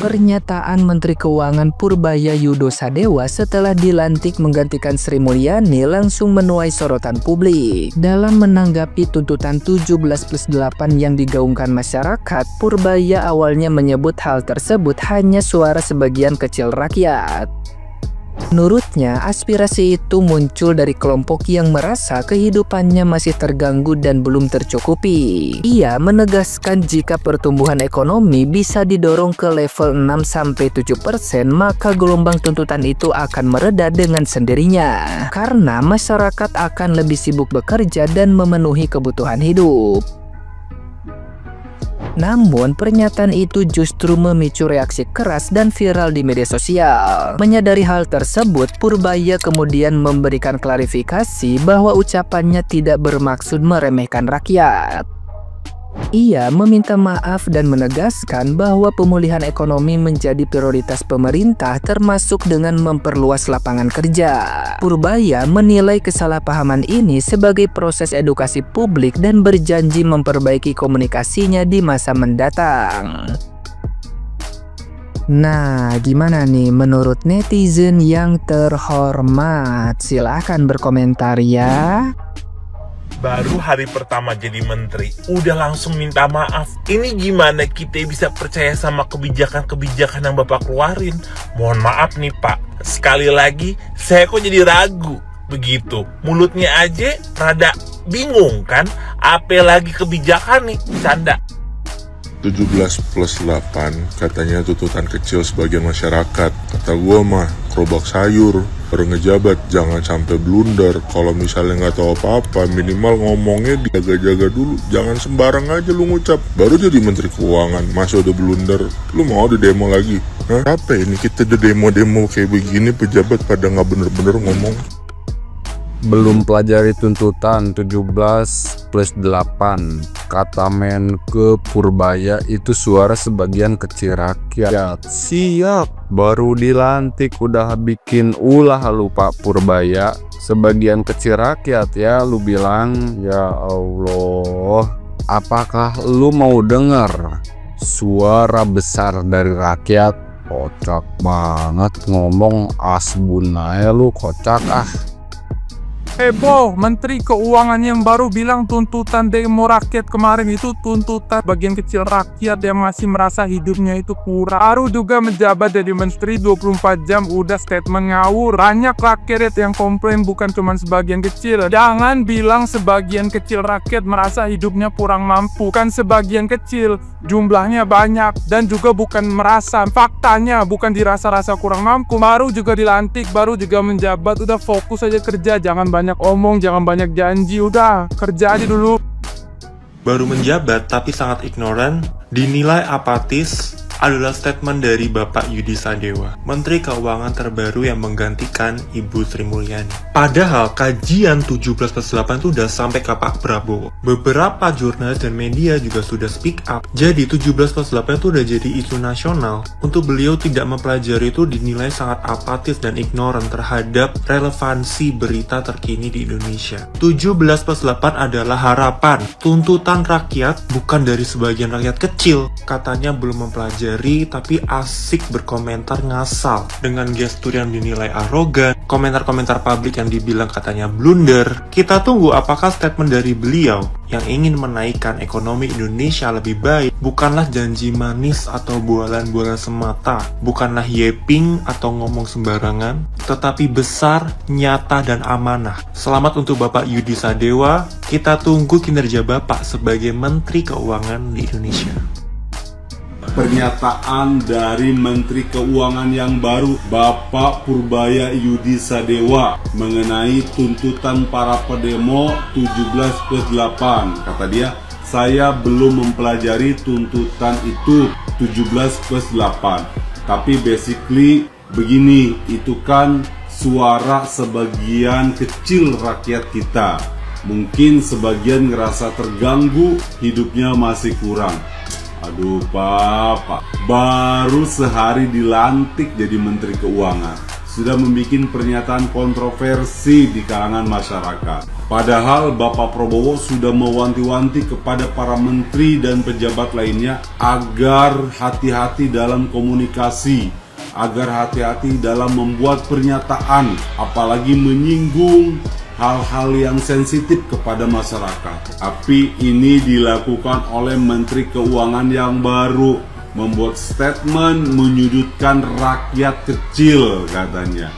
Pernyataan Menteri Keuangan Purbaya Yudhosadewa setelah dilantik menggantikan Sri Mulyani langsung menuai sorotan publik. Dalam menanggapi tuntutan 17+8 yang digaungkan masyarakat, Purbaya awalnya menyebut hal tersebut hanya suara sebagian kecil rakyat. Menurutnya, aspirasi itu muncul dari kelompok yang merasa kehidupannya masih terganggu dan belum tercukupi. Ia menegaskan jika pertumbuhan ekonomi bisa didorong ke level 6-7%, maka gelombang tuntutan itu akan mereda dengan sendirinya. Karena masyarakat akan lebih sibuk bekerja dan memenuhi kebutuhan hidup. Namun, pernyataan itu justru memicu reaksi keras dan viral di media sosial. Menyadari hal tersebut, Purbaya kemudian memberikan klarifikasi bahwa ucapannya tidak bermaksud meremehkan rakyat. Ia meminta maaf dan menegaskan bahwa pemulihan ekonomi menjadi prioritas pemerintah, termasuk dengan memperluas lapangan kerja. Purbaya menilai kesalahpahaman ini sebagai proses edukasi publik dan berjanji memperbaiki komunikasinya di masa mendatang. Nah, gimana nih menurut netizen yang terhormat? Silahkan berkomentar ya. Baru hari pertama jadi menteri, udah langsung minta maaf. Ini gimana kita bisa percaya sama kebijakan-kebijakan yang Bapak keluarin? Mohon maaf nih Pak, sekali lagi saya kok jadi ragu. Begitu, mulutnya aja rada bingung kan? Apalagi kebijakan nih, canda. 17+8 katanya tuntutan kecil sebagian masyarakat. Kata gua mah kerobak sayur, baru ngejabat jangan sampai blunder. Kalau misalnya nggak tahu apa-apa, minimal ngomongnya dijaga-jaga dulu. Jangan sembarang aja lu ngucap. Baru jadi menteri keuangan, masa udah blunder. Lu mau di demo lagi? Hah? Apa ini kita udah demo-demo kayak begini, pejabat pada nggak bener-bener ngomong. Belum pelajari tuntutan 17+8, kata Menke Purbaya itu suara sebagian kecil rakyat. Siap, baru dilantik udah bikin ulah lu Pak Purbaya. Sebagian kecil rakyat ya lu bilang. Ya Allah, apakah lu mau denger suara besar dari rakyat? Kocak banget ngomong asbunaya lu, kocak ah. Heboh, Menteri Keuangan yang baru bilang tuntutan demo rakyat kemarin itu tuntutan bagian kecil rakyat yang masih merasa hidupnya itu kurang. Baru juga menjabat jadi menteri 24 jam udah statement ngawur. Banyak rakyat yang komplain, bukan cuma sebagian kecil. Jangan bilang sebagian kecil rakyat merasa hidupnya kurang mampu. Kan sebagian kecil, jumlahnya banyak. Dan juga bukan merasa, faktanya bukan dirasa-rasa kurang mampu. Baru juga dilantik, baru juga menjabat, udah fokus aja kerja, jangan banyak omong, jangan banyak janji, udah kerja aja dulu. Baru menjabat tapi sangat ignoran, dinilai apatis, adalah statement dari Bapak Yudhosadewa, Menteri Keuangan terbaru yang menggantikan Ibu Sri Mulyani. Padahal kajian 17+8 itu udah sampai ke Pak Prabowo. Beberapa jurnalis dan media juga sudah speak up. Jadi 17+8 itu udah jadi isu nasional. Untuk beliau tidak mempelajari itu dinilai sangat apatis dan ignoran terhadap relevansi berita terkini di Indonesia. 17+8 adalah harapan, tuntutan rakyat, bukan dari sebagian rakyat kecil. Katanya belum mempelajari tapi asik berkomentar ngasal dengan gestur yang dinilai arogan, komentar-komentar publik yang dibilang katanya blunder. Kita tunggu apakah statement dari beliau yang ingin menaikkan ekonomi Indonesia lebih baik bukanlah janji manis atau bualan-bualan semata, bukanlah yeping atau ngomong sembarangan, tetapi besar, nyata, dan amanah. Selamat untuk Bapak Yudhosadewa, kita tunggu kinerja Bapak sebagai Menteri Keuangan di Indonesia. Pernyataan dari Menteri Keuangan yang baru, Bapak Purbaya Yudhosadewa, mengenai tuntutan para pedemo 17+8. Kata dia, saya belum mempelajari tuntutan itu 17+8. Tapi basically begini, itu kan suara sebagian kecil rakyat kita. Mungkin sebagian ngerasa terganggu, hidupnya masih kurang. Aduh Pak, baru sehari dilantik jadi Menteri Keuangan, sudah membuat pernyataan kontroversi di kalangan masyarakat. Padahal Bapak Prabowo sudah mewanti-wanti kepada para menteri dan pejabat lainnya agar hati-hati dalam komunikasi, agar hati-hati dalam membuat pernyataan, apalagi menyinggung hal-hal yang sensitif kepada masyarakat. Tapi ini dilakukan oleh Menteri Keuangan yang baru, membuat statement menyudutkan rakyat kecil katanya.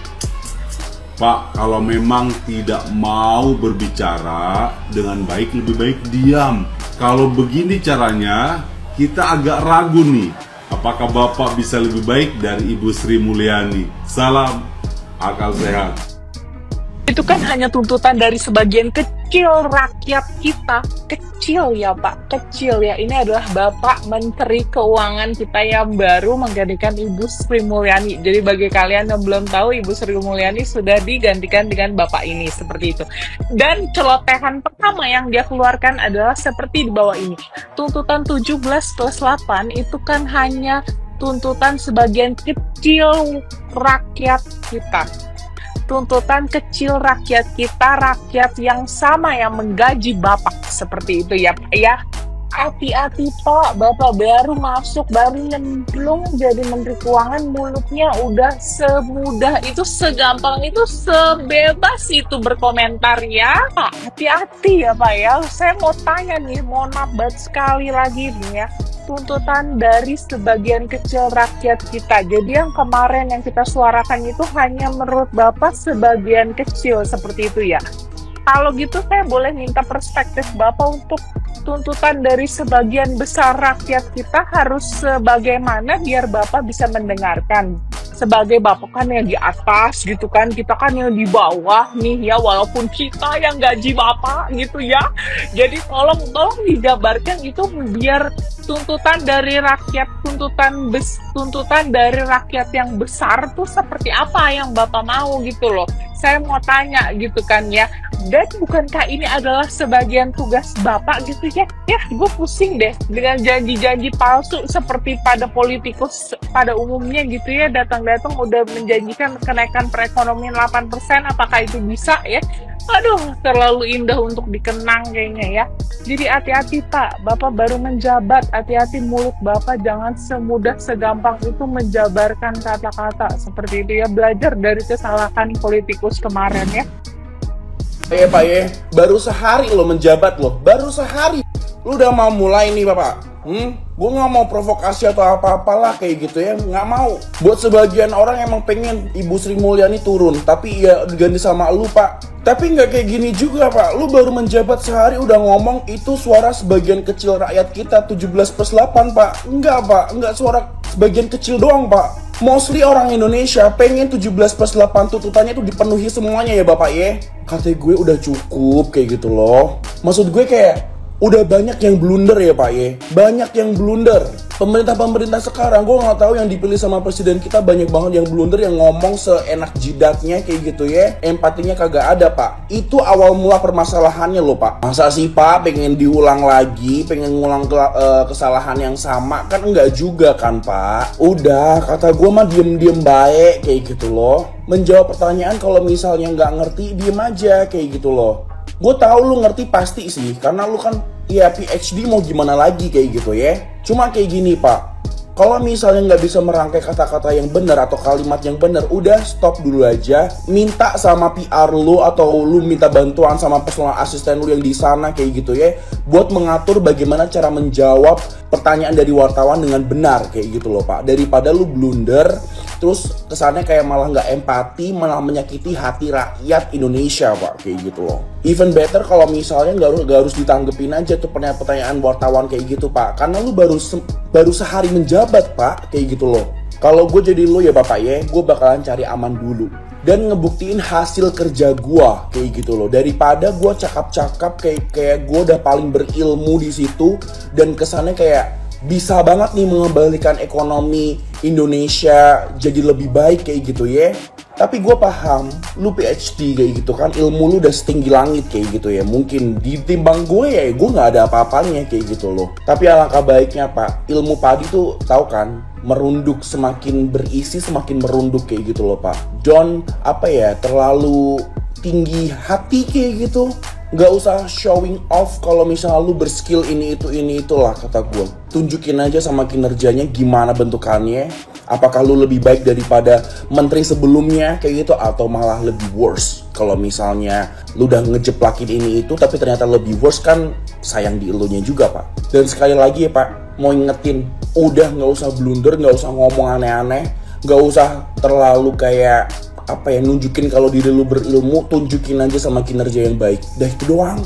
Pak, kalau memang tidak mau berbicara dengan baik, lebih baik diam. Kalau begini caranya, kita agak ragu nih, apakah Bapak bisa lebih baik dari Ibu Sri Mulyani. Salam akal sehat. Itu kan hanya tuntutan dari sebagian kecil rakyat kita. Kecil ya Pak, kecil ya. Ini adalah Bapak Menteri Keuangan kita yang baru menggantikan Ibu Sri Mulyani. Jadi bagi kalian yang belum tahu, Ibu Sri Mulyani sudah digantikan dengan Bapak ini, seperti itu. Dan celotehan pertama yang dia keluarkan adalah seperti di bawah ini. Tuntutan 17+8 itu kan hanya tuntutan sebagian kecil rakyat kita. Tuntutan kecil rakyat kita, rakyat yang sama yang menggaji Bapak, seperti itu ya Pak ya. Hati-hati Pak, Bapak baru masuk, baru nyemplung jadi Menteri Keuangan, mulutnya udah semudah itu, segampang itu, sebebas itu berkomentar ya Pak. Hati-hati ya Pak ya. Saya mau tanya nih, mohon maaf banget sekali lagi nih ya. Tuntutan dari sebagian kecil rakyat kita. Jadi yang kemarin yang kita suarakan itu hanya menurut Bapak sebagian kecil, seperti itu ya. Kalau gitu saya boleh minta perspektif Bapak untuk tuntutan dari sebagian besar rakyat kita harus sebagaimana biar Bapak bisa mendengarkan. Sebagai Bapak kan yang di atas gitu kan, kita kan yang di bawah nih ya, walaupun kita yang gaji Bapak gitu ya. Jadi tolong dijabarkan itu biar tuntutan dari rakyat, tuntutan dari rakyat yang besar tuh seperti apa yang Bapak mau gitu loh. Saya mau tanya gitu kan ya. Dan bukankah ini adalah sebagian tugas Bapak gitu ya? Ya, gue pusing deh dengan janji-janji palsu seperti pada politikus pada umumnya gitu ya, datang-datang udah menjanjikan kenaikan perekonomian 8%, apakah itu bisa ya? Aduh, terlalu indah untuk dikenang kayaknya ya. Jadi hati-hati Pak, Bapak baru menjabat, hati-hati mulut Bapak jangan semudah segampang itu menjabarkan kata-kata seperti itu ya. Belajar dari kesalahan politikus kemarin ya. Pak ya, baru sehari lo menjabat lo, baru sehari. Lu udah mau mulai nih Bapak. Gue gak mau provokasi atau apa-apalah kayak gitu ya, gak mau. Buat sebagian orang emang pengen Ibu Sri Mulyani turun, tapi ya diganti sama lu Pak. Tapi nggak kayak gini juga Pak. Lu baru menjabat sehari udah ngomong itu suara sebagian kecil rakyat kita 17+8 Pak. Enggak Pak, enggak suara sebagian kecil doang Pak. Mostly orang Indonesia pengen 17+8 tuntutannya itu dipenuhi semuanya ya Bapak ya. Kata gue udah cukup kayak gitu loh. Maksud gue kayak udah banyak yang blunder ya Pak ya. Banyak yang blunder. Pemerintah sekarang, gue nggak tahu yang dipilih sama presiden kita banyak banget yang blunder, yang ngomong seenak jidatnya kayak gitu ya. Empatinya kagak ada Pak. Itu awal mula permasalahannya loh Pak. Masa sih Pak pengen diulang lagi, pengen ngulang kesalahan yang sama? Kan enggak juga kan Pak. Udah, kata gue mah diem-diem baik kayak gitu loh. Menjawab pertanyaan kalau misalnya nggak ngerti, diem aja kayak gitu loh. Gue tahu lu ngerti pasti sih, karena lu kan ya PhD mau gimana lagi kayak gitu ya. Cuma kayak gini Pak, kalau misalnya nggak bisa merangkai kata-kata yang benar atau kalimat yang benar, udah stop dulu aja. Minta sama PR lu atau lu minta bantuan sama personal asisten lu yang di sana kayak gitu ya, buat mengatur bagaimana cara menjawab pertanyaan dari wartawan dengan benar kayak gitu loh Pak. Daripada lu blunder terus kesannya kayak malah nggak empati, malah menyakiti hati rakyat Indonesia Pak kayak gitu loh. Even better kalau misalnya nggak harus ditanggepin aja tuh pertanyaan wartawan kayak gitu Pak, karena lu baru sehari menjabat Pak kayak gitu loh. Kalau gue jadi lu ya Bapak ya, gue bakalan cari aman dulu dan ngebuktiin hasil kerja gue kayak gitu loh, daripada gue cakap-cakap kayak gue udah paling berilmu di situ dan kesannya kayak bisa banget nih mengembalikan ekonomi Indonesia jadi lebih baik kayak gitu ya. Tapi gue paham, lu PhD kayak gitu kan, ilmu lu udah setinggi langit kayak gitu ya. Mungkin ditimbang gue ya, gue gak ada apa-apanya kayak gitu loh. Tapi alangkah baiknya Pak, ilmu padi tuh tahu kan, merunduk, semakin berisi, semakin merunduk kayak gitu loh Pak. Don't terlalu tinggi hati kayak gitu. Nggak usah showing off kalau misalnya lu berskill ini itulah kata gue. Tunjukin aja sama kinerjanya gimana bentukannya. Apakah lu lebih baik daripada menteri sebelumnya kayak gitu, atau malah lebih worse. Kalau misalnya lu udah ngejeplakin ini itu tapi ternyata lebih worse, kan sayang di elunya juga Pak. Dan sekali lagi ya Pak, mau ingetin, udah nggak usah blunder, nggak usah ngomong aneh-aneh, nggak usah terlalu kayak nunjukin kalau diri lu berilmu. Tunjukin aja sama kinerja yang baik. Dah itu doang.